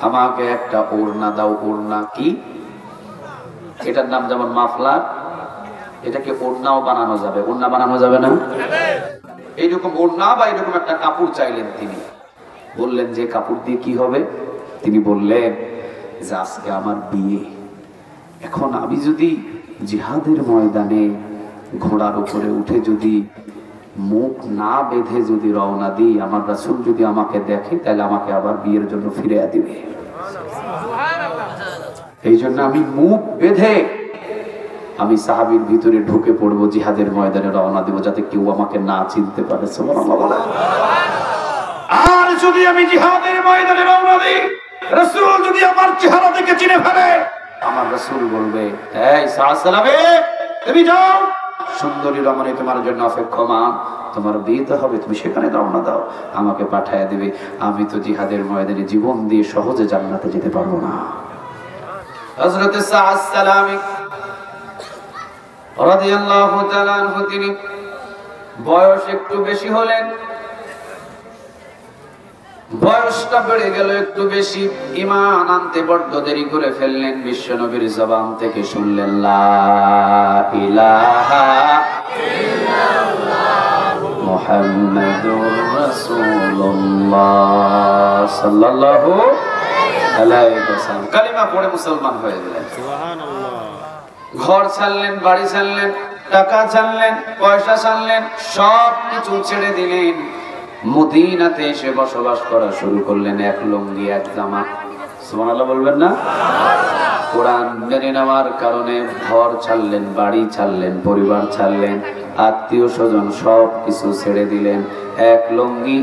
আমাকে একটা ওড়না দাও। ওড়না কি? এটার নাম যেমন মাফলার, এটাকে ওড়নাও বানানো যাবে। ওড়না বানানো যাবে না? এইরকম ওড়না বা এরকম একটা কাপড় চাইলেন তিনি। বললেন যে কাপড় দিয়ে কি হবে? তিনি বললেন যে আজকে আমার বিয়ে, এখন আমি যদি জিহাদের ময়দানে ঘোড়ার উপরে উঠে যদি মুখ না বেঁধে যদি রওনা দিই, আমার রাসূল যদি আমাকে দেখে তাহলে আমাকে আবার বিয়ের জন্য ফিরে দিবে। এই জন্য আমি মুখ বেঁধে আমি সাহাবীর ভিতরে ঢুকে পড়বো, জিহাদের ময়দানে রওনা দিব, যাতে কেউ আমাকে না চিনতে পারে। সুবহানাল্লাহ। আর যদি আমি জিহাদের ময়দানে রওনা দিই, রাসূল যদি আমার চেহারা দেখে চিনে ফেলে, আমার রাসূল বলবে, এই সালামে তুমি যাও, সুন্দরী রমণী তোমার জন্য অপেক্ষমান, তোমার বিয়ে তো হবে, তুমি সেখানে রওনা দাও, আমাকে পাঠায় দিবে। আমি তো জিহাদের ময়দানে জীবন দিয়ে সহজে জান্নাতে যেতে পারবো না। হযরত সালামী রাদিয়াল্লাহু তাআলা আনহু তিনি বয়স একটু বেশি হলেন, বয়সটা বেড়ে গেল একটু বেশি, ঈমান আনতে বড্ড দেরি করে ফেললেন। বিশ্বনবীর জবান থেকে শুনলেন লা ইলাহা ইল্লাল্লাহ মুহাম্মাদুর রাসূলুল্লাহ সাল্লাল্লাহু আলাইহি ওয়াসাল্লাম। কালিমা পড়ে মুসলমান হয়ে গেলেন। সুবহানাল্লাহ। ঘর ছাড়লেন, বাড়ি ছাড়লেন, টাকা ছাড়লেন, পয়সা ছাড়লেন, সব কিছু ছেড়ে দিলেন। মদিনাতে এসে বসবাস করা শুরু করলেন, এক লুঙ্গি এক জামা। সুবহানাল্লাহ বলবেন না? কোরআন মেনে নেওয়ার কারণে ঘর ছাড়লেন, বাড়ি ছাড়লেন, পরিবার ছাড়লেন, আত্মীয় স্বজন সব কিছু ছেড়ে দিলেন। এক লুঙ্গি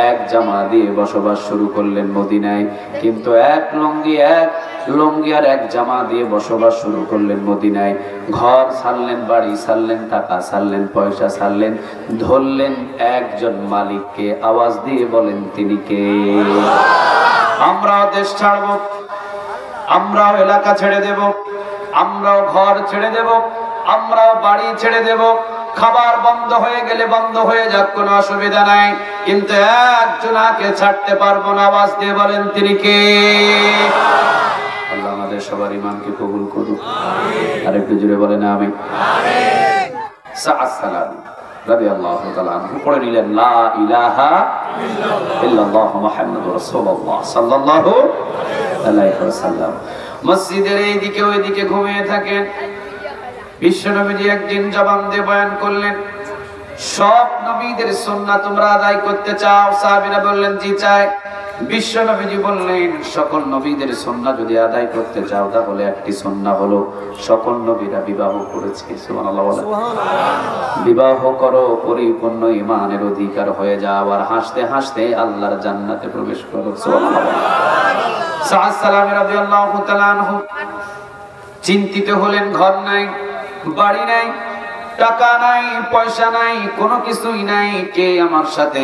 এক জামা দিয়ে বসবাস শুরু করলেন মদিনায়। কিন্তু এক লুঙ্গি আর এক জামা দিয়ে বসবাস শুরু করলেন মদিনায়। ঘর ছাড়লেন, বাড়ি ছাড়লেন, টাকা ছাড়লেন, পয়সা ছাড়লেন, ধরলেন একজন মালিককে। আওয়াজ দিয়ে বলেন তিনি কে? আমরাও দেশ ছাড়ব, আমরাও এলাকা ছেড়ে দেব, আমরাও ঘর ছেড়ে দেব, আমরাও বাড়ি ছেড়ে দেব। খাবার বন্ধ হয়ে গেলে বন্ধ হয়ে যাক, কোনো অসুবিধা নাই, কিন্তু একজনাকে ছাড়তে পারবো না। আওয়াজ দিয়ে বলেন তিনি কে? আল্লাহ আমাদের সবার ঈমানকে কবুল করুন। আর একটু জোরে বলেন আমিন। সাআদ সালামী রাদিয়াল্লাহু তাআলা আনহু পড়ে নিলেন লা ইলাহা ইল্লাল্লাহ মুহাম্মাদুর রাসূলুল্লাহ সাল্লাল্লাহু আলাইহি ওয়াসাল্লাম। মসজিদের এইদিকে ওইদিকে ঘুমিয়ে থাকেন। বিশ্বনবীজি একদিন জবান দিয়ে বয়ান করলেন, সব নবীদের সুন্নাহ তোমরা আদায় করতে চাও? সাহাবীরা বললেন জি চাই। বিশ্বনবীজি বললেন, সকল নবীদের সুন্নাহ যদি আদায় করতে চাও তাহলে একটি সুন্নাহ হলো সকল নবীরা বিবাহ করেছে। সুবহানাল্লাহ। বিবাহ করো, পরিপূর্ণ ঈমানের অধিকার হয়ে যাও, আর হাসতে হাসতে আল্লাহর জান্নাতে প্রবেশ করো। সুবহানাল্লাহ। সাআদ সালামী রাদিয়াল্লাহু তাআলা আনহু চিন্তিত হলেন। ঘর নাই, বাড়ি নাই, টাকা নাই, পয়সা নাই, কোনো কিছুই নাই। কে আমার সাথে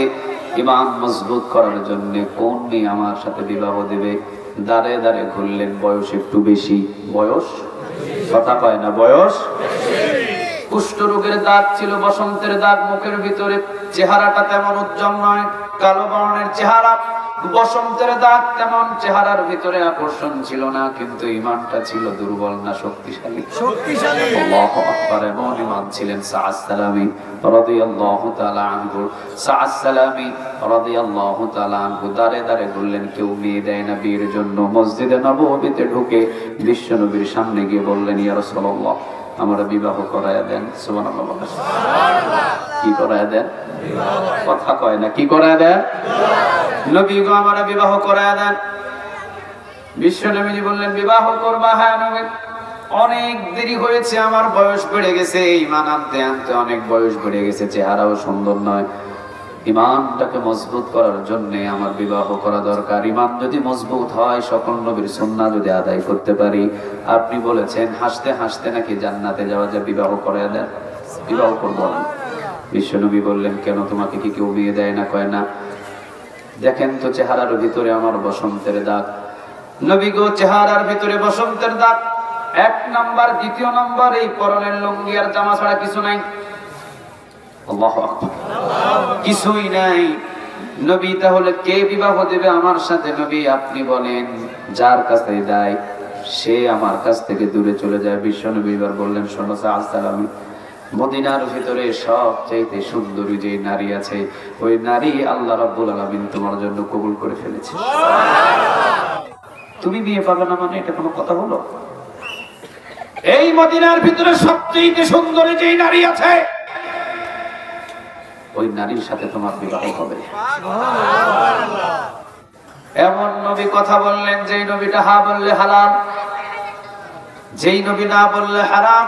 ঈমান মজবুত করার জন্য কোন মেয়ে আমার সাথে বিবাহ দেবে? দাঁড়ে দাঁড়ে ঘুরলেন। বয়স একটু বেশি। বয়স কথা কয় না, বয়স কুষ্ঠ রোগের দাগ ছিল, বসন্তের দাগ মুখের ভিতরে। চেহারাটা তেমন উজ্জ্বল নয়, কালো বর্ণের চেহারা, বসন্তের দাগ, তেমন চেহারার ভিতরে আকর্ষণ ছিল না, কিন্তু ঈমানটা ছিল দুর্বল না শক্তিশালী? শক্তিশালী। আল্লাহু আকবার। এমন ঈমান ছিলেন সাআদ সালামী রাদিয়াল্লাহু তাআলা আনহু। সাআদ সালামী রাদিয়াল্লাহু তাআলা আনহু দাঁড়ে দাঁড়ে বললেন, কেউ মেয়ে দেয় না বিয়ের জন্য। মসজিদে নববীতে ঢুকে বিশ্বনবীর সামনে গিয়ে বললেন, ইয়া রাসূলুল্লাহ আমরা বিবাহ করায়া দেন। সুবহানাল্লাহ। কি করায়া দেন? কথা কয় না, কি করায়া দেন? নবী গো আমরা বিবাহ করায়া দেন। বিশ্বনবীজি বললেন, বিবাহ করবা? হ্যাঁ নবী, অনেক দেরি হয়েছে, আমার বয়স বেড়ে গেছে, ঈমান আনতে আনতে অনেক বয়স বেড়ে গেছে, চেহারাও সুন্দর নয়, ঈমানটাকে মজবুত করার জন্য আমার বিবাহ করা দরকার। ঈমান যদি মজবুত হয়, সকল নবীর সুন্নাহ যদি আদায় করতে পারি, আপনি বলেছেন হাসতে হাসতে নাকি জান্নাতে যাওয়া যায়, বিবাহ করে দেন। বিবাহ করবো আমি। বিশ্বনবী বললেন, কেন তোমাকে কি কেউ বিয়ে দেয় না? কয় না। দেখেন তো চেহারার ভিতরে আমার বসন্তের দাগ। নবী গো চেহারার ভিতরে বসন্তের দাগ এক নাম্বার। দ্বিতীয় নাম্বার, এই পরনের লুঙ্গি আর জামা ছাড়া কিছু নাই। আল্লাহু আকবার। কিছুই নাই। নবী তাহলে কে বিবাহ দেবে আমার সাথে? নবী আপনি বলেন, যার কাছে দেয় সে আমার কাছ থেকে দূরে চলে যায়। বিশ্ব নবী এবার বললেন, শোনো সালামি, মদিনার ভিতরে সবচাইতে সুন্দরী যে নারী আছে, ওই নারী আল্লাহ রাব্বুল আলামিন তোমার জন্য কবুল করে ফেলেছে। তুমি বিয়ে পাবে না মানে এটা কোনো কথা হলো? এই মদিনার ভিতরে সবচাইতে সুন্দরী যে নারী আছে, ওই নারীর সাথে তোমার বিবাহ হবে। এমন নবী কথা বললেন, যেই নবীটা হা বললে হালাল, যেই নবী না বললে হারাম,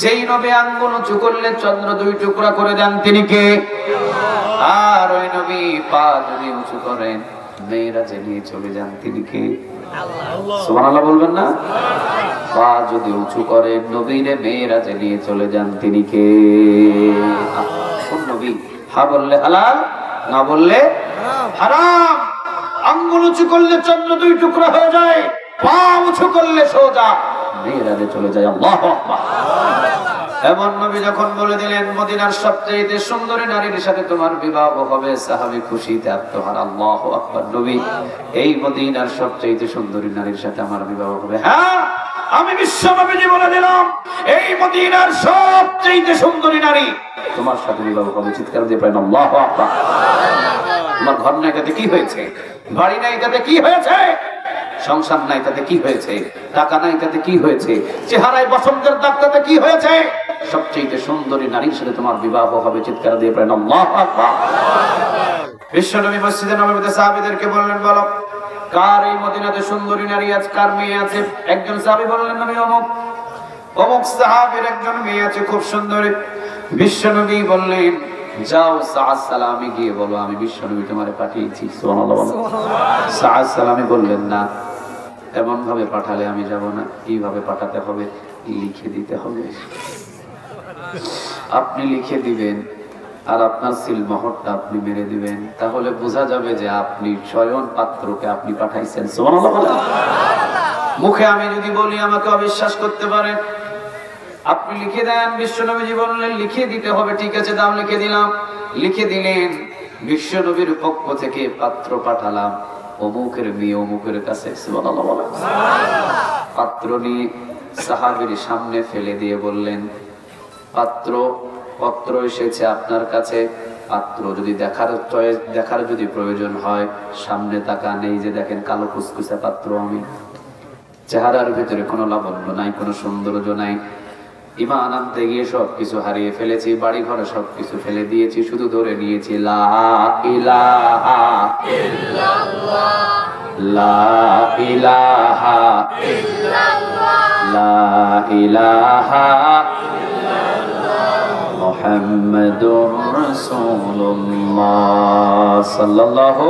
যেই নবী আঙ্গুল উঁচু করলে চন্দ্র 2 টুকরা করে দেন, তিনি কে? আর ওই নবী পা যদি উঁচু করেন মেয়েরাজে নিয়ে চলে যান, তিনি কে? সুবহানাল্লাহ বলবেন না? পা যদি উঁচু করেন নবীরে মেয়েরাজে নিয়ে চলে যান, তিনি কে? কোন নবী? হা বললে হালাল, না বললে হারাম। আঙ্গুল উঁচু করলে চন্দ্র 2 টুকরা হয়ে যায়, পা উঁচু করলে সোজা মেয়েরাজে চলে যায়। আল্লাহু আকবার। এমন নবী যখন বলে দিলেন মদিনার সবচেয়ে সুন্দরী নারীর সাথে তোমার বিবাহ হবে, সাহাবী খুশিতে আত্মহারা। আল্লাহু আকবার। নবী, এই মদিনার সবচেয়ে সুন্দরী নারীর সাথে আমার বিবাহ হবে। হ্যাঁ, আমি বিশ্ব নবীজি বলে দিলাম, এই মদিনার সবচেয়ে সুন্দরী নারী তোমার সাথে বিবাহ হবে। চিৎকার দিয়ে পড়েন আল্লাহু আকবার। তোমার ঘর নাই তাতে কি হয়েছে? বাড়ি নাই তাতে কি হয়েছে? সংসার নাই তাতে কি হয়েছে? টাকা নাই তাতে কি হয়েছে? চেহারায় বসন্তের দাগ তাতে কি হয়েছে? সবচেয়ে সুন্দরী নারীর সাথে তোমার বিবাহ হবে। চিৎকার দিয়ে পড়েন আল্লাহু আকবার। বিশ্বনবী মসজিদে নববীতে সাহাবীদেরকে বললেন, বলো কার এই মদিনাতে সুন্দরী নারী আছে, কার মেয়ে আছে? একজন সাহাবী বললেন, নবী অমুক। অমুক সাহাবীর একজন মেয়ে আছে খুব সুন্দরী। বিশ্বনবী বললেন, যাও সাআদ সালামি গিয়ে বলো আমি বিশ্বনবী তোমারে পাঠিয়েছি। সুবহানাল্লাহ। সাআদ সালামি বললেন, না, এমন ভাবে পাঠালে আমি যাব না। কিভাবে পাঠাতে হবে? লিখে দিতে হবে। আপনি লিখে দিবেন আর আপনার সিলমোহরটা আপনি মেরে দিবেন, তাহলে বোঝা যাবে যে আপনি স্বয়ং পাত্রকে আপনি পাঠাইছেন। সুবহানাল্লাহ। মুখে আমি যদি বলি আমাকে অবিশ্বাস করতে পারেন, আপনি লিখে দেন। বিশ্বনবীজি বললেন লিখে দিতে হবে। ঠিক আছে, দাও, লিখে দিলাম। লিখে দিলেন। বিশ্বনবীর পক্ষ থেকে পাত্র পাঠালাম অমুকের মেয়ে অমুকের কাছে। সুবহানাল্লাহ। পাত্র নিয়ে সাহাবীর সামনে ফেলে দিয়ে বললেন, পত্র এসেছে আপনার কাছে। পাত্র যদি দেখার যদি প্রয়োজন হয় সামনে তাকান। এই যে দেখেন কালো কুচকুচে পাত্র আমি, চেহারার ভিতরে কোনো লাবণ্য নাই, কোনো সৌন্দর্য নাই। ঈমান আনতে গিয়ে সবকিছু হারিয়ে ফেলেছি, বাড়ি ঘরে সবকিছু ফেলে দিয়েছি, শুধু ধরে নিয়েছি লা ইলাহা ইল্লাল্লাহ, লা ইলাহা ইল্লাল্লাহ, লা ইলাহা ইল্লাল্লাহ, মুহাম্মাদুর রাসূলুল্লাহ সাল্লাল্লাহু।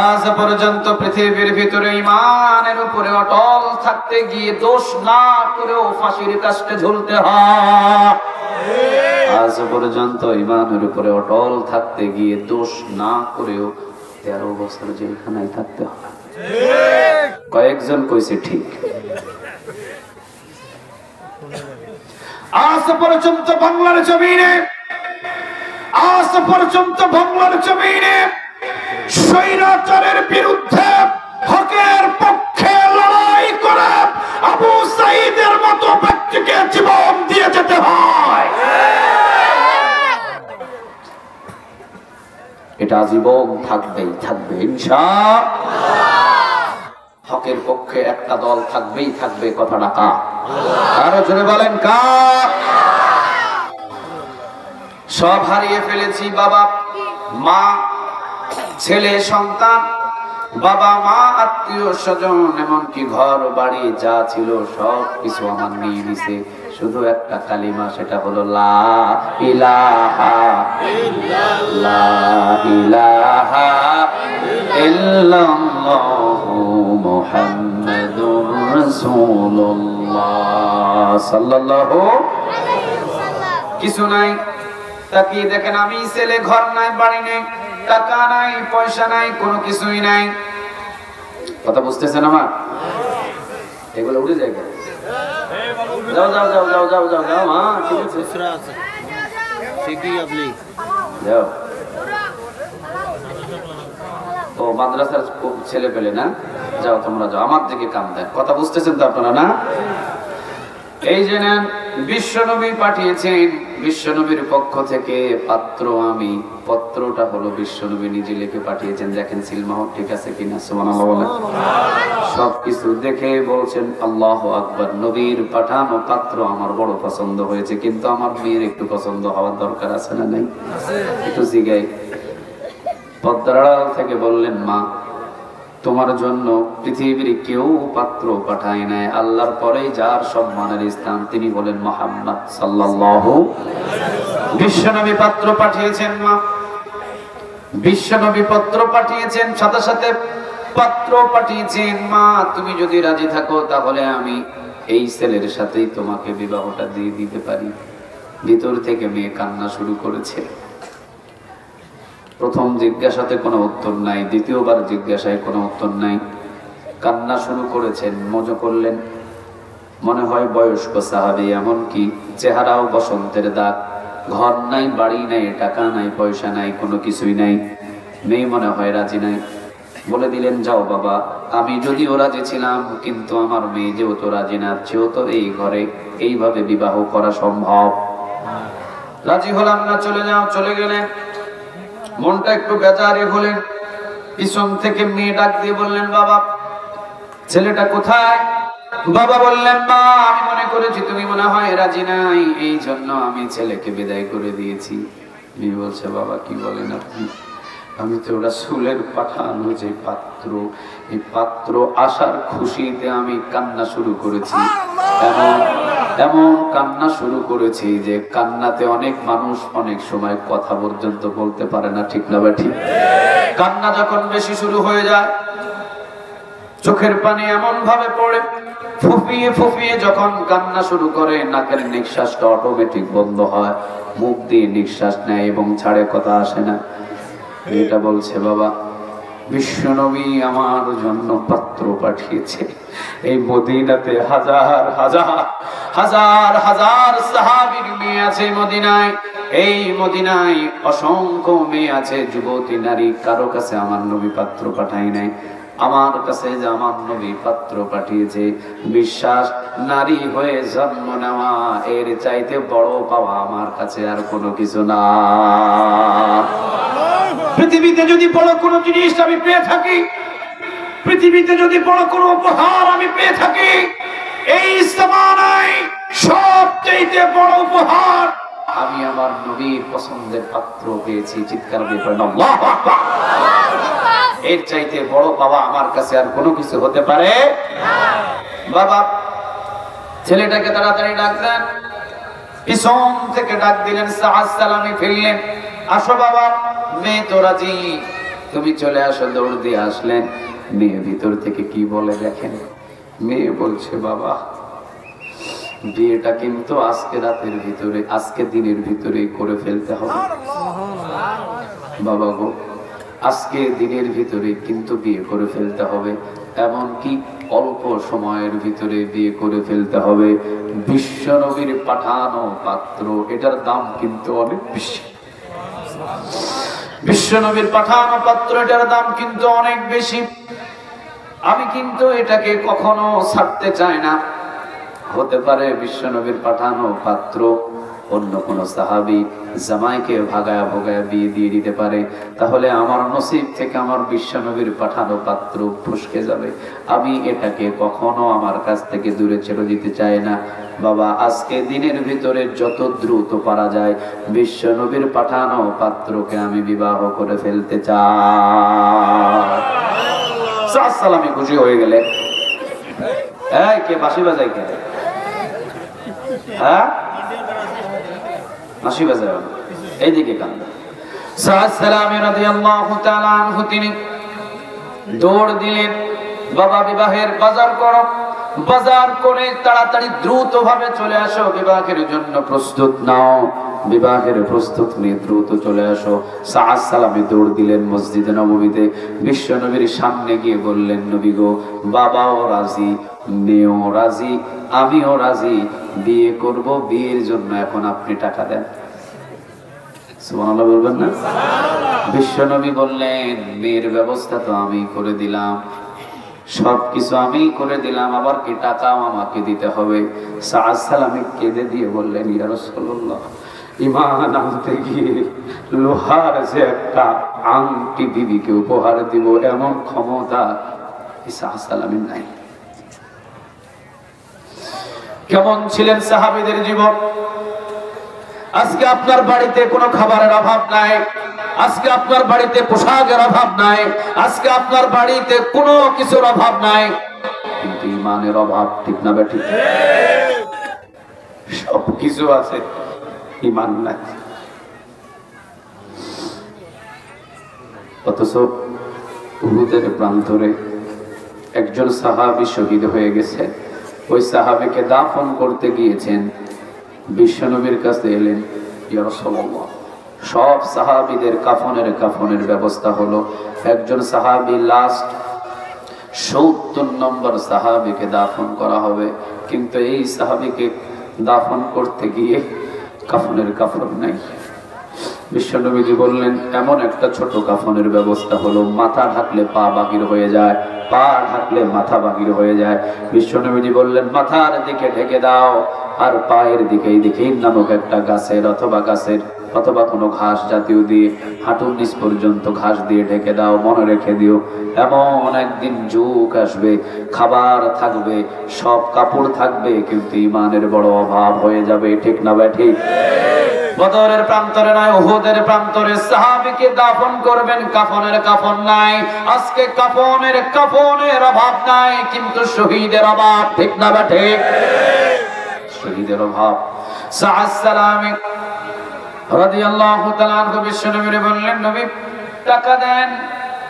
আজ পর্যন্ত পৃথিবীর ভিতরে ঈমানের উপরে অটল থাকতে গিয়ে দোষ না করেও ফাঁসির কাস্টে ঝুলতে হয়। আজ পর্যন্ত ঈমানের উপরে অটল থাকতে গিয়ে দোষ না করেও 13 বছর জেলখানায় থাকতে হয়। কয়েকজন কইছে ঠিক। আজ পর্যন্ত বাংলার জমিনে স্বৈরাচারের বিরুদ্ধে হকের পক্ষে লড়াই করে আবু সাঈদের মতো ব্যক্তিকে জীবন দিয়ে যেতে হয়। এটা আজীবন থাকবে ইনশাআল্লাহ। হকের পক্ষে একটা দল থাকবে। কথাটা কার? আরো জোরে বলেন কার? সব হারিয়ে ফেলেছি, বাবা মা ছেলে সন্তান, বাবা মা আত্মীয় স্বজন, এমনকি ঘর বাড়ি যা ছিল সব কিছু আমার নিয়ে নিছে। শুধু একটা কালিমা, সেটা হলো লা ইলাহা ইল্লাল্লাহু মুহাম্মাদুর রাসূলুল্লাহ সাল্লাল্লাহু আলাইহি ওয়াসাল্লাম। কিছু নাই, তাকিয়ে দেখেন আমি ছেলে, ঘর নাই, বাড়ি নেই, টাকা নাই, পয়সা নাই, কোনো কিছুই নাই। কথা বুঝতেছেন আমার? এগুলো উঠে যায়। যাও মা, ঠিক আছে, যাও। মাদ্রাসার ছেলে পেলে না, যাও তোমরা যাও, আমার দিকে কান দেন। কথা বুঝতেছেন তো আপনারা না? এই যে নেন, বিশ্বনবী পাঠিয়েছেন, বিশ্বনবীর পক্ষ থেকে পাত্র আমি, পত্রটা হলো বিশ্বনবী নিজে লিখে পাঠিয়েছেন। দেখেন সিলমাহর ঠিক আছে কিনা, সুবহানাল্লাহ বলেন। সবকিছু দেখে বলছেন আল্লাহু আকবার, নবীর পাঠানো পাত্র আমার বড় পছন্দ হয়েছে, কিন্তু আমার মেয়ের একটু পছন্দ হওয়ার দরকার আছে না নাই? একটু জিগাই। পর্দার আড়াল থেকে বললেন, মা তোমার জন্য পৃথিবীর কেউ পাত্র পাঠায় নাই, আল্লাহর পরে যার সম্মানের স্থান তিনি বলেন মুহাম্মদ সাল্লাল্লাহু। বিশ্বনবী পাত্র পাঠিয়েছেন মা, বিশ্বনবী পত্র পাঠিয়েছেন, সাথে সাথে পাত্র পাঠিয়েছেন মা তুমি যদি রাজি থাকো তাহলে আমি এই ছেলের সাথেই তোমাকে বিবাহটা দিয়ে দিতে পারি। ভিতর থেকে মেয়ে কান্না শুরু করেছে। প্রথম জিজ্ঞাসাতে কোনো উত্তর নাই, দ্বিতীয়বার জিজ্ঞাসায় কোনো উত্তর নাই, কান্না শুরু করেছেন। মজা করলেন, মনে হয় বয়স্ক সাহাবী, এমনকি চেহারাও বসন্তের দাগ, ঘর নাই, বাড়ি নাই, টাকা নাই, পয়সা নাই, কোনো কিছুই নাই। মেয়ে মনে হয় রাজি নাই। বলে দিলেন, যাও বাবা, আমি যদিও রাজি ছিলাম, কিন্তু আমার মেয়ে যেহেতু রাজি না, সেহেতু এই ঘরে এইভাবে বিবাহ করা সম্ভব। রাজি হলাম না, চলে যাও। চলে গেলেন, মনটা একটু বেজারে হলেন। পিছন থেকে মেয়ে ডাক দিয়ে বললেন, বাবা ছেলেটা কোথায়? বাবা বললেন, মা আমি মনে করেছি তুমি মনে হয় রাজি নাই, এই জন্য আমি ছেলেকে বিদায় করে দিয়েছি। মেয়ে বলছে, বাবা কি বলেন আপনি? আমি তো রাসূলের পাঠানো যে পাত্র, এই পাত্র আসার খুশিতে আমি কান্না শুরু করেছি। এমন কান্না শুরু করেছি যে কান্নাতে অনেক মানুষ অনেক সময় কথা পর্যন্ত বলতে পারে না, ঠিক না ঠিক? কান্না যখন বেশি শুরু হয়ে যায়, চোখের পানি এমন ভাবে পড়ে, ফুফিয়ে ফুফিয়ে যখন কান্না শুরু করে, নাকের নিঃশ্বাসটা অটোমেটিক বন্ধ হয়, মুখ দিয়ে নিঃশ্বাস নেয় এবং ছাড়ে, কথা আসে না। এটা বলছে, বাবা বিশ্বনবী আমার জন্য পাত্র পাঠিয়েছে। এই মদিনাতে হাজার হাজার হাজার হাজার সাহাবীর মেয়ে আছে মদিনায়, এই মদিনায় অসংখ্য মেয়ে আছে, যুবতী নারী, কারো কাছে আমার নবী পাত্র পাঠায় নাই। আমার কাছে যে আমার নবী পাত্র পাঠিয়েছে, বিশ্বাস নারী হয়ে জন্ম নেওয়া এর চাইতে বড় পাওয়া আমার কাছে আর কোনো কিছু না। পৃথিবীতে যদি বড় কোনো জিনিস আমি পেয়ে থাকি, পৃথিবীতে যদি বড় কোনো উপহার আমি পেয়ে থাকি, এই জামানায় সবচেয়ে বড় উপহার আমি আমার নবীর পছন্দের পাত্র পেয়েছি। চিৎকার দিয়ে পড়েন আল্লাহু আকবার। এর চাইতে বড় পাওয়া আমার কাছে আর কোনো কিছু হতে পারে না। বাবা ছেলেটাকে তাড়াতাড়ি ডাক দেন, পিছন থেকে ডাক দিলেন, সালামি ফিরলেন, আসো বাবা, মেয়ে তো রাজি, তুমি চলে আসো। দৌড় দিয়ে আসলেন। মেয়ে ভিতর থেকে কি বলে দেখেন। মেয়ে বলছে, বাবা বিয়েটা কিন্তু আজকে রাতের ভিতরে, আজকে দিনের ভিতরে করে ফেলতে হবে। বাবা গো, আজকে দিনের ভিতরে কিন্তু বিয়ে করে ফেলতে হবে, এমনকি অল্প সময়ের ভিতরে বিয়ে করে ফেলতে হবে। বিশ্বনবীর পাঠানো পাত্র, এটার দাম কিন্তু অনেক বেশি। বিশ্বনবীর পাঠানো পাত্র, এটার দাম কিন্তু অনেক বেশি। আমি কিন্তু এটাকে কখনো ছাড়তে চাই না। হতে পারে বিশ্বনবীর পাঠানো পাত্র অন্য কোন সাহাবী জামাইকে ভাগায়া ভোগায়া বিয়ে দিয়ে দিতে পারে, তাহলে আমার নসিব থেকে আমার বিশ্বনবীর পাঠানো পাত্র ফসকে যাবে। আমি এটাকে কখনো আমার কাছ থেকে দূরে ছেড়ে দিতে চাই না। বাবা আজকে দিনের ভিতরে যত দ্রুত পারা যায় বিশ্বনবীর পাঠানো পাত্রকে আমি বিবাহ করে ফেলতে চাই। সালামি খুশি হয়ে গেলে, এই কে বাঁশি বাজায় কে? হ্যাঁ বাঁশি বাজায়, এইদিকে কান্দা। সালামি রাদিয়াল্লাহু তাআলা আনহু তিনি দৌড় দিলেন, বাবা বিবাহের বাজার করো, বাজার করে তাড়াতাড়ি দ্রুত ভাবে চলে আসো, বিবাহের জন্য প্রস্তুত নাও, বিবাহের প্রস্তুত নিয়ে দ্রুত চলে আসো। সালামি দৌড় দিলেন মসজিদে নববীতে, বিশ্বনবীর সামনে গিয়ে বললেন, নবী গো, বাবাও রাজি, মেয়েও রাজি, আমিও রাজি, বিয়ে করব, বিয়ের জন্য এখন আপনি টাকা দেন। সুবহানাল্লাহ বলবেন না? বিশ্বনবী বললেন, মেয়ের ব্যবস্থা তো আমি করে দিলাম, সবকিছু আমি করে দিলাম, আবার কি টাকাও আমাকে দিতে হবে। সাআদ সালামী কেঁদে দিয়ে বললেন, ইয়া রাসূলুল্লাহ, ঈমান আনতে গিয়ে লোহার যে একটা আংটি বিবিকে উপহার দিব এমন ক্ষমতা সাআদ সালামীর নাই। কেমন ছিলেন সাহাবীদের জীবন? আজকে আপনার বাড়িতে কোনো খাবারের অভাব নাই, আজকে আপনার বাড়িতে পোশাকের অভাব নাই, আজকে আপনার বাড়িতে কোনো কিছুর অভাব নাই, কিন্তু ঈমানের অভাব, ঠিক না বেঠিক? সব কিছু আছে, ঈমান নাই। অথচ উহুদের প্রান্তরে একজন সাহাবী শহীদ হয়ে গেছে। ওই সাহাবীকে দাফন করতে গিয়েছেন, বিশ্বনবীর কাছে এলেন, ইয়া রাসূলুল্লাহ, সব সাহাবীদের কাফনের ব্যবস্থা হলো, একজন সাহাবী লাস্ট ৭০ নম্বর সাহাবীকে দাফন করা হবে, কিন্তু এই সাহাবীকে দাফন করতে গিয়ে কাফন নাই। বিশ্বনবীজি বললেন, এমন একটা ছোট কাফনের ব্যবস্থা হলো, মাথা ঢাকলে পা বাহির হয়ে যায়, পা ঢাকলে মাথা বাহির হয়ে যায়। বিশ্বনবীজি বললেন, মাথার দিকে ঢেকে দাও, আর পায়ের দিকে এই নামক একটা গাছের অথবা কোনো ঘাস জাতীয় দিয়ে হাঁটুর নিচ পর্যন্ত ঘাস দিয়ে ঢেকে দাও। মনে রেখে দিও, এমন একদিন যুগ আসবে, খাবার থাকবে, সব কাপড় থাকবে, কিন্তু ঈমানের বড় অভাব হয়ে যাবে, ঠিক না ঠিক? বদরের প্রান্তরে নয়, উহুদের প্রান্তরে সাহাবীকে দাফন করবেন, কাফন নাই। আজকে কাফনের অভাব নাই, কিন্তু শহীদের অভাব, ঠিক না ঠিক? শহীদের অভাব। সাআদ সালামী রাদিয়াল্লাহু তাআলা আনহু বিশ্বনবীকে বললেন, নবী টাকা দেন।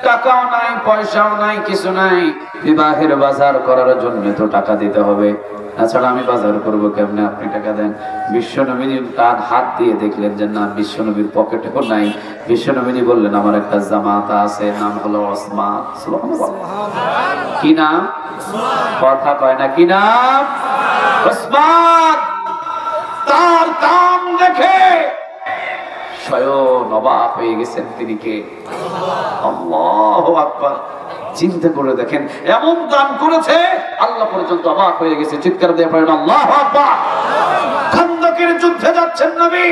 টাকাও নাই, পয়সাও নাই, কিছু নাই, বিবাহের বাজার করার জন্য তো টাকা দিতে হবে, তাছাড়া আমি বাজার করব কেমনে, আপনি টাকা দেন। বিশ্বনবী তার হাত দিয়ে দেখলেন যে না, বিশ্বনবীর পকেটেও নাই। বিশ্বনবী বললেন, আমার একটা জামাতা আছে, নাম হলো ওসমান। সুবহানাল্লাহ। কি নাম? কথা কয় না, কি নাম? ওসমান। তার দাম দেখে স্বয়ং অবাক হয়ে গেছেন, তিনি কে? আল্লাহু আকবার। চিন্তা করে দেখেন, এমন দান করেছে, আল্লাহ পর্যন্ত অবাক হয়ে গেছে। চিৎকার দিয়ে পড়েন আল্লাহু আকবার। খন্দকের যুদ্ধে যাচ্ছেন নবী,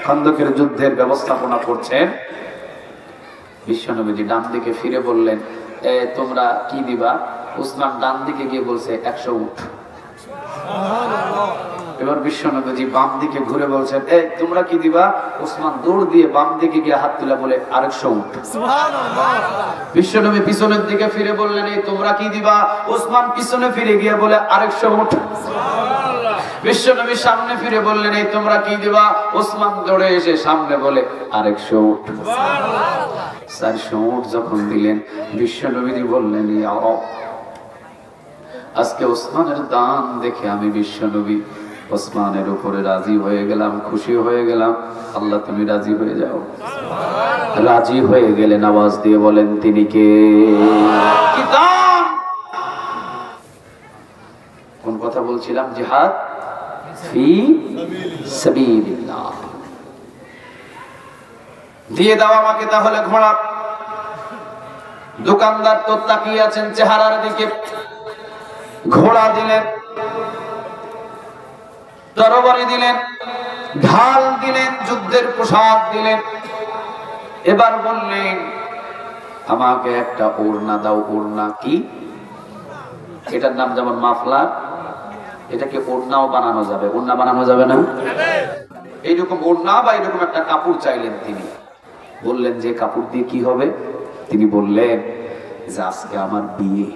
খন্দকের যুদ্ধের ব্যবস্থাপনা করছেন। বিশ্বনবীজি ডান দিকে ফিরে বললেন, তোমরা কি দিবা? উসমান ডান দিকে গিয়ে বলছে 100 উট। এবার বিশ্বনবীজি বাম দিকে ঘুরে বলছেন, তোমরা কি দিবা? উসমান দৌড় দিয়ে বাম দিকে গিয়ে হাত তুলে বলে 150 উট। বিশ্বনবী পিছনের দিকে ফিরে বললেন, তোমরা কি দিবা? উসমান পিছনে ফিরে গিয়ে বলে 150 উট। বিশ্বনবী সামনে ফিরে বললেন, তোমরা কি দিবা? উসমান দৌড়ে এসে সামনে বলে 150 উট। 400 উট যখন দিলেন, বিশ্বনবীজি বললেন, আজকে ওসমানের দান দেখে আমি বিশ্বনবী ওসমানের উপরে রাজি হয়ে গেলাম, খুশি হয়ে গেলাম। আল্লাহ তুমি রাজি হয়ে যাও। রাজি হয়ে গেলেন, আওয়াজ দিয়ে বলেন, তিনি কে? কি দান? কোন কথা বলছিলাম? জিহাদ ফি সাবিলিল্লাহ। দিয়ে দাও আমাকে তাহলে ঘোড়া। দোকানদার তো তাকিয়ে আছেন চেহারার দিকে। ঘোড়া দিলেন, তরবারি দিলেন, ঢাল দিলেন, যুদ্ধের পোশাক দিলেন। এবার বললেন, আমাকে একটা ওড়না দাও। ওড়না কি? এটার নাম যেমন মাফলার, এটাকে ওড়নাও বানানো যাবে। ওড়না বানানো যাবে না? এইরকম ওড়না বা এরকম একটা কাপড় চাইলেন তিনি। বললেন, যে কাপড় দিয়ে কি হবে? তিনি বললেন যে আজকে আমার বিয়ে,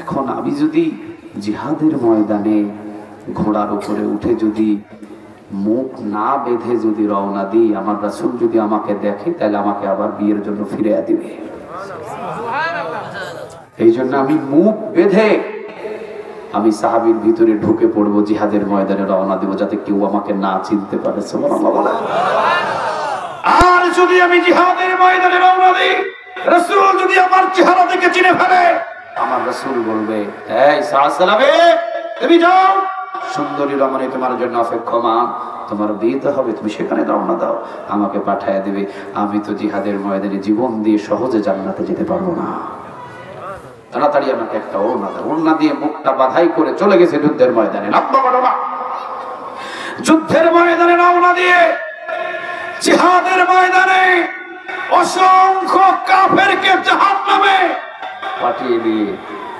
এখন আমি যদি জিহাদের ময়দানে ঘোড়ার উপরে উঠে যদি মুখ না বেঁধে যদি রওনা দিই, আমার রাসূল যদি আমাকে দেখে, তাহলে আমাকে আবার বিয়ের জন্য ফিরে দিবে। এই জন্য আমি মুখ বেঁধে আমি সাহাবীর ভিতরে ঢুকে পড়বো, জিহাদের ময়দানে রওনা দিব, যাতে কেউ আমাকে না চিনতে পারে। সুবহানাল্লাহ। আর যদি আমি জিহাদের ময়দানে রওনা দিই, রাসূল যদি আমার চেহারা দেখে চিনে ফেলে, আমার রাসূল বলবে, এই সালামে তুমি যাও, সুন্দরী রমণী তোমার জন্য অপেক্ষমান, তোমার বিয়ে হবে, তুমি সেখানে রওনা দাও, আমাকে পাঠায় দেবে। আমি তো জিহাদের ময়দানে জীবন দিয়ে সহজে জান্নাতে যেতে পারবো না, তাড়াতাড়ি আমাকে একটা ওড়না দাও। ওড়না দিয়ে মুখটা বাধাই করে চলে গেছে যুদ্ধের ময়দানে। যুদ্ধের ময়দানে রওনা দিয়ে জিহাদের ময়দানে অসংখ্য কাফেরকে জাহান্নামে পাঠিয়ে দিয়ে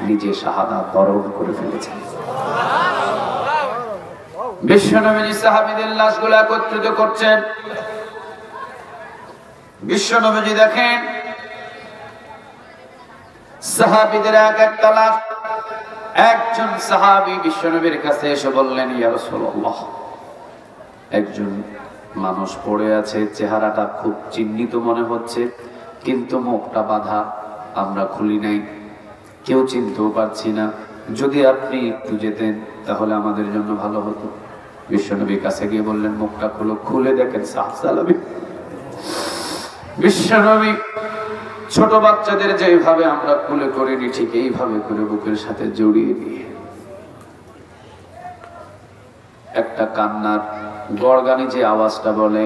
নিজে শাহাদাত বরণ করে ফেলেছেন। বিশ্বনবী সাহাবীদের লাশগুলো একত্রিত করছেন। বিশ্বনবী দেখেন সাহাবীদের এক একটা লাশ। একজন সাহাবী বিশ্বনবীর কাছে এসে বললেন, ইয়া রাসূলুল্লাহ, একজন মানুষ পড়ে আছে, চেহারাটা খুব চিহ্নিত মনে হচ্ছে, কিন্তু মুখটা বাঁধা, আমরা খুলি নাই, কেউ চিনতেও পারছি না। যদি আপনি একটু যেতেন তাহলে আমাদের জন্য ভালো হতো। বিশ্বনবীর কাছে গিয়ে বললেন, মুখটা খুলো। খুলে দেখেন সাহাবী। বিশ্বনবী ছোট বাচ্চাদের যেভাবে আমরা খুলে করিনি, ঠিক এইভাবে করে বুকের সাথে জড়িয়ে দিয়ে একটা কান্নার গড়গানি যে আওয়াজটা বলে,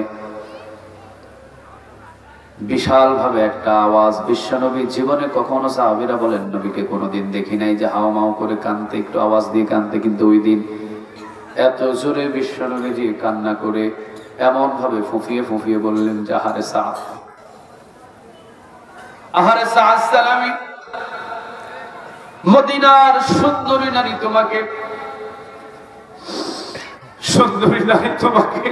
বিশাল ভাবে একটা আওয়াজ। বিশ্বনবী জীবনে কখনো, সাহাবীরা বলেন, নবীকে কোনোদিন দেখি নাই যে হাও মাও করে কানতে, একটু আওয়াজ দিয়ে কানতে, কিন্তু ওই দিন এত জোরে বিশ্বনবীজি কান্না করে এমন ভাবে ফুঁফিয়ে ফুঁফিয়ে বললেন যে আহারে সাদ, আহারে সাদ সালামি, মদিনার সুন্দরী নারী তোমাকে, সুন্দরী নারী তোমাকে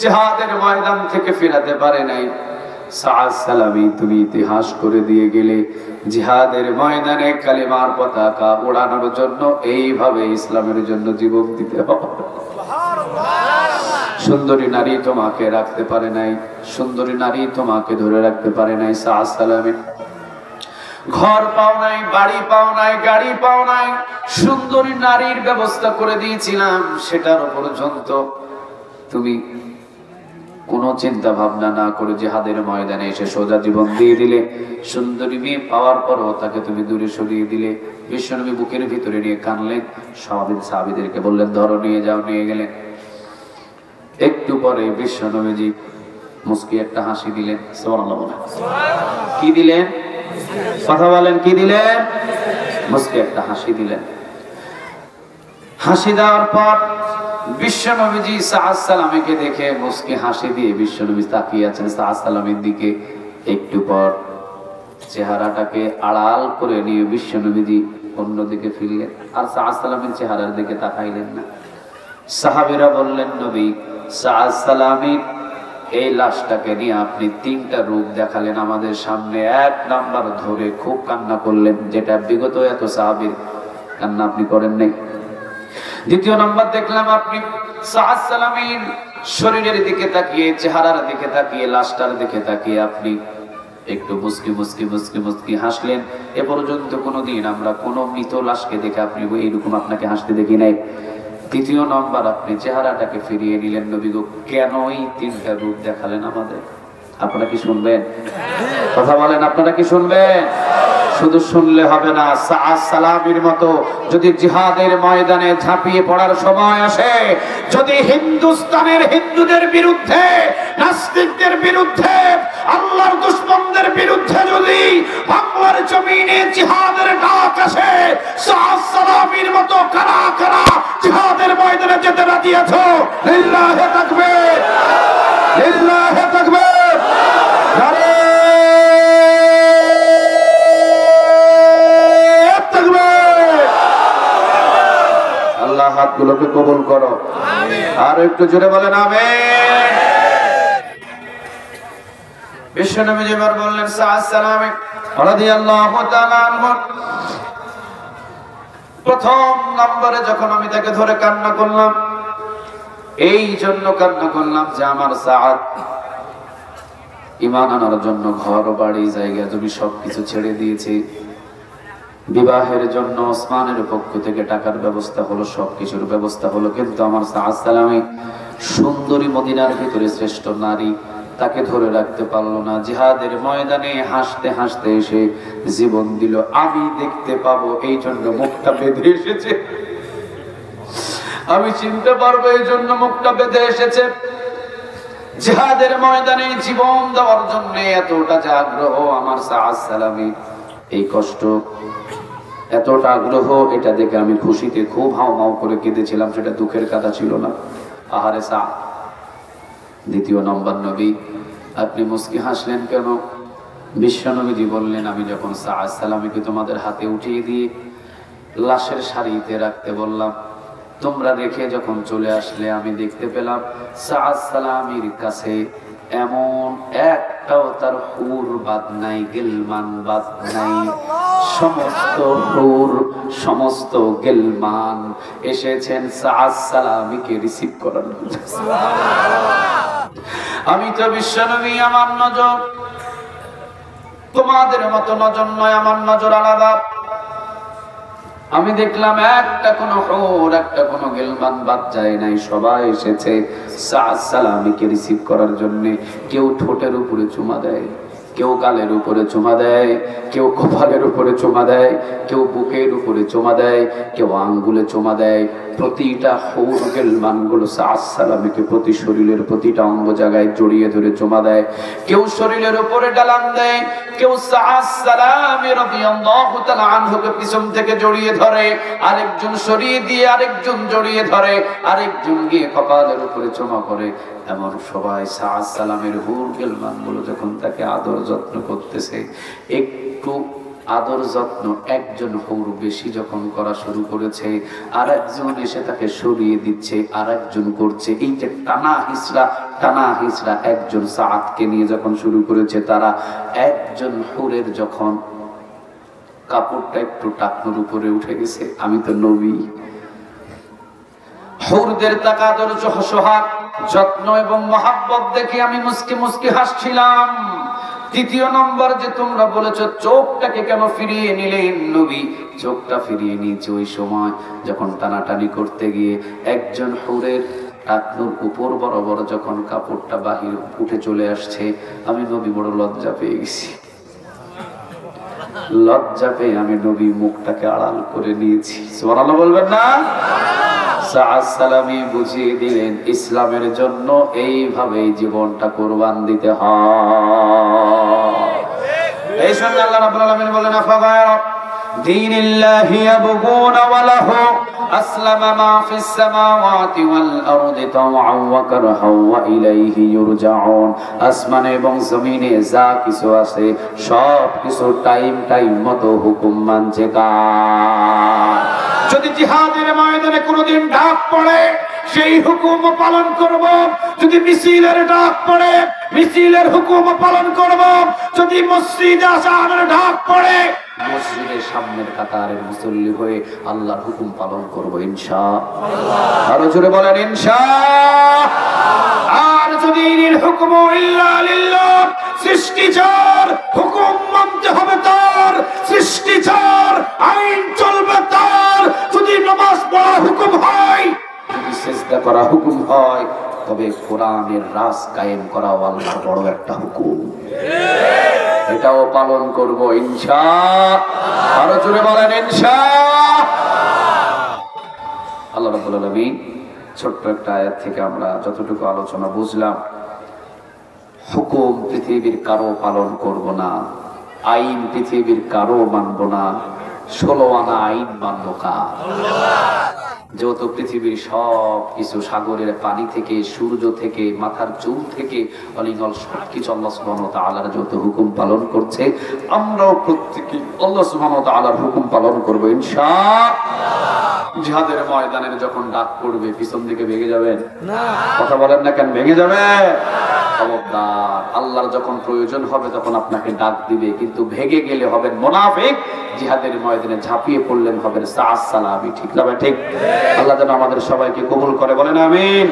জিহাদের ময়দান থেকে ফেরাতে পারে নাই। সাদ সালামি, তুমি ইতিহাস করে দিয়ে গেলে জিহাদের ময়দানে কালিমার পতাকা ওড়ানোর জন্য, এইভাবে ইসলামের জন্য জীবন দিতে হবে। সুন্দরী নারী তোমাকে রাখতে পারে নাই, সুন্দরী নারী তোমাকে ধরে রাখতে পারে নাই। সাদ সালামি, ঘর পাও নাই, বাড়ি পাও নাই, গাড়ি পাও নাই, সুন্দরী নারীর ব্যবস্থা করে দিয়েছিলাম, সেটার পর্যন্ত তুমি কোন চিন্তা ভাবনা না করে জিহাদের ময়দানে এসে সোজা জীবন দিয়ে দিলে। সুন্দরী মেয়ে পাওয়ার পরও তাকে তুমি দূরে সরিয়ে দিলে। বিশ্বনবী বুকের ভিতরে নিয়ে কানলেন। সাহাবীদেরকে বললেন, ধরো, নিয়ে যাও। নিয়ে গেলেন। একটু পরে বিশ্বনবীজি মুস্কি একটা হাসি দিলেন। সুবহানাল্লাহ। কি দিলেন? কথা বলেন, কি দিলেন? মুস্কি একটা হাসি দিলেন। হাসি দেওয়ার পর বিশ্বনবীজি সাদ সালামীকে দেখে মুস্কি হাসি দিয়ে বিশ্বনবী তাকিয়ে আছেন সাদ সালামীর দিকে। একটু পর চেহারাটাকে আড়াল করে নিয়ে বিশ্বনবীজি অন্যদিকে ফিরলেন, আর সাদ সালামীর চেহারার দিকে তাকাইলেন না। সাহাবীরা বললেন, নবী, সাদ সালামীর এই লাশটাকে নিয়ে আপনি তিনটা রূপ দেখালেন আমাদের সামনে। এক নাম্বার ধরে খুব কান্না করলেন, যেটা বিগত এত সাহাবীর কান্না আপনি করেন নাই। দ্বিতীয় নাম্বার দেখলাম আপনি সাদ সালামীর শরীরের দিকে তাকিয়ে, চেহারার দিকে তাকিয়ে, লাশটার দিকে তাকিয়ে আপনি একটু মুস্কি মুস্কি মুস্কি মুস্কি হাসলেন। এ পর্যন্ত কোনোদিন আমরা কোনো মৃত লাশকে দেখে আপনি এইরকম আপনাকে হাসতে দেখি নাই। তৃতীয় নম্বর, আপনি চেহারাটাকে ফিরিয়ে নিলেন। নবী গো, কেন এই তিনটা রূপ দেখালেন আমাদের? আপনারা কি শুনবেন? কথা বলেন, আপনারা কি শুনবেন? শুধু শুনলে হবে না, সাদ সালামীর মতো যদি জিহাদের ময়দানে ঝাঁপিয়ে পড়ার সময় আসে, যদি হিন্দুস্তানের হিন্দুদের বিরুদ্ধে, নাস্তিকদের বিরুদ্ধে, আল্লাহর দুশমনদের বিরুদ্ধে যদি বাংলার জমিনে জিহাদের ডাক আসে, সাদ সালামীর মতো কারা কারা জিহাদের ময়দানে যেতে রাজি আছো? লিল্লাহি তাকবীর, লিল্লাহি তাকবীর, নারে হাতগুলোকে কবুল করো। আর একটু জোরে বলেন আমিন। বিশ্বনবী যেবার বললেন সাদ সালামী রাদিয়াল্লাহু তাআলা আনহু, প্রথম নম্বরে যখন আমি তাকে ধরে কান্না করলাম, এই জন্য কান্না করলাম যে আমার সাদ ঈমান আনার জন্য ঘর বাড়ি জায়গা জমি সবকিছু ছেড়ে দিয়েছে। বিবাহের জন্য ওসমানের পক্ষ থেকে টাকার ব্যবস্থা হলো, সবকিছুর ব্যবস্থা হলো, কিন্তু আমার সাদ সালামী সুন্দরী মদিনার ভিতরে শ্রেষ্ঠ নারী, তাকে ধরে রাখতে পারলো না। জিহাদের ময়দানে হাসতে হাসতে এসে জীবন দিল। আমি দেখতে পাবো এই জন্য মুখটা বেঁধে এসেছে। আমি চিনতে পারবো এই জন্য মুখটা বেঁধে এসেছে। জিহাদের ময়দানে জীবন দেওয়ার জন্য এতটা আগ্রহ আমার সাআদ সালামী, এই কষ্ট, এতটা আগ্রহ, এটা দেখে আমি খুশিতে খুব হাউমাউ করে কেঁদেছিলাম, সেটা দুঃখের কথা ছিল না। আহারে সাআদ। দ্বিতীয় নম্বর নবী, আপনি মুস্কি হাসলেন কেন? বিশ্বনবীজি বললেন, আমি যখন সাআদ সালামীকে তোমাদের হাতে উঠিয়ে দিয়ে লাশের সারিতে রাখতে বললাম, তোমরা রেখে যখন চলে আসলে আমি দেখতে পেলাম সাআদ সালামীর কাছে এমন একটাও তার হুর বাদ নাই, গিলমান বাদ নাই। সমস্ত হুর, সমস্ত গিলমান এসেছেন সাআদ সালামীকে রিসিভ করার জন্য। আমি তো বিশ্বনবী, আমার নজর তোমাদের মতো নজর নয়, আমার নজর আলাদা। আমি দেখলাম একটা কোনো হুর, একটা কোনো গিলমান বাদ যায় নাই, সবাই এসেছে সাআদ সালামীকে রিসিভ করার জন্য। কেউ ঠোঁটের উপরে চুমা দেয়, কেউ গালের উপরে চুমা দেয়, কেউ কপালের উপরে চুমা দেয়, কেউ বুকের উপরে চুমা দেয়, কেউ আঙ্গুলে চুমা দেয়। প্রতিটা হুর গিলমানগুলো সাআদ সালামীকে প্রতি শরীরের প্রতিটা অঙ্গ জায়গায় জড়িয়ে ধরে চুমা দেয়। কেউ শরীরের উপরে ডালান দেয়, কেউ সাআদ সালামী রাদিয়াল্লাহু তাআলা আনহুকে পিছন থেকে জড়িয়ে ধরে, আরেকজন সরিয়ে দিয়ে আরেকজন জড়িয়ে ধরে, আরেকজন গিয়ে কপালের উপরে চুমা করে। এমন সবাই সাআদ সালামের হুর গিলমানগুলো যখন তাকে আদর যত্ন করতেছে, একটু আদর যত্ন একজন হুর বেশি যখন করা শুরু করেছে, আর একজন এসে তাকে সরিয়ে দিচ্ছে, আর একজন করছে। এই যে টানা হিসরা একজন সাআদকে নিয়ে যখন শুরু করেছে তারা, একজন হুরের যখন কাপড়টা একটু টাকনুর উপরে উঠে গেছে, আমি তো নবী, হুরদের তাকে আদর সোহাগ যত্ন এবং মহাব্বত দেখে আমি মুস্কি মুস্কি হাসছিলাম। তৃতীয় নম্বর, যে তোমরা বলেছো চোখটাকে কেন ফিরিয়ে নিলেন? নবী চোখটা ফিরিয়ে নিয়েছে ওই সময় যখন টানাটানি করতে গিয়ে একজন হুরের টাকনুর উপর বরাবর যখন কাপড়টা বাহির উঠে চলে আসছে, আমি নবী বড় লজ্জা পেয়ে গেছি। লজ্জা পেয়ে আমি নবী মুখটাকে আড়াল করে নিয়েছি। সুবহানাল্লাহ বলবেন না? সাআদ সালামী বুঝিয়ে দিলেন ইসলামের জন্য এইভাবে জীবনটা কুরবান দিতে হয়। এই জন্য আল্লাহ রাব্বুল আলামিন বলেন, আফাগায়রা দীনিল্লাহি ইয়াবগুনা ওয়া লাহু আসলামা মা ফিস সামাওয়াতি ওয়াল আরদি তাওআন ওয়া কারহান ওয়া ইলাইহি ইউরজাউন। আসমানে এবং জমিনে যা কিছু আছে সব কিছু টাইম মতো হুকুম মানছে কার? যদি জিহাদের ময়দানে কোনোদিন ডাক পড়ে সেই হুকুম পালন করব, যদি মিছিলের ডাক পড়ে মিছিলের হুকুম পালন করব, যদি মসজিদে আযানের ডাক পড়ে মসজিদের সামনের কাতারের মুসল্লি হয়ে আল্লাহর হুকুম পালন করব ইনশাআল্লাহ। আরো জোরে বলেন ইনশাআল্লাহ। আর যদি ইনিল হুকমু ইল্লা লিল্লাহ, সৃষ্টিচার হুকুম মানতে হবে তার, সৃষ্টিচার আইন চলবে তার। যদি নামাজ পড়া হুকুম হয়, যদি সিজদা করা হুকুম হয়, তবে কোরআনের রাজ কায়েম করা আল্লাহর বড় একটা হুকুম, এটাও পালন করব ইনশাআল্লাহ। আরো জোরে বলেন ইনশাআল্লাহ। আল্লাহ রাব্বুল আলামিন ছোট্ট একটা আয়াত থেকে আমরা যতটুকু আলোচনা বুঝলাম, হুকুম পৃথিবীর কারো পালন করব না, আইন পৃথিবীর কারো মানব না, 16 আনা আইন মানব কার? যত পৃথিবীর সব কিছু, সাগরের পানি থেকে, সূর্য থেকে, মাথার চুল থেকে, অলিগল সবকিছু আল্লাহ সুবহানাহু ওয়া তাআলার যত হুকুম পালন করছে, আমরাও প্রত্যেকে আল্লাহ সুবহানাহু ওয়া তাআলার হুকুম পালন করব ইনশাআল্লাহ। জিহাদের ময়দানে যখন ডাক পড়বে পিছন দিকে ভেগে যাবেন না? কথা বলেন না কেন? ভেগে যাবে? খবরদার, আল্লাহর যখন প্রয়োজন হবে তখন আপনাকে ডাক দিবে, কিন্তু ভেগে গেলে হবেন মুনাফিক, জিহাদের ময়দানে ঝাঁপিয়ে পড়লেন হবেন সাআদ সালামী। ঠিক না? ঠিক। আল্লাহ যেন আমাদের সবাইকে কবুল করে, বলেন আমিন।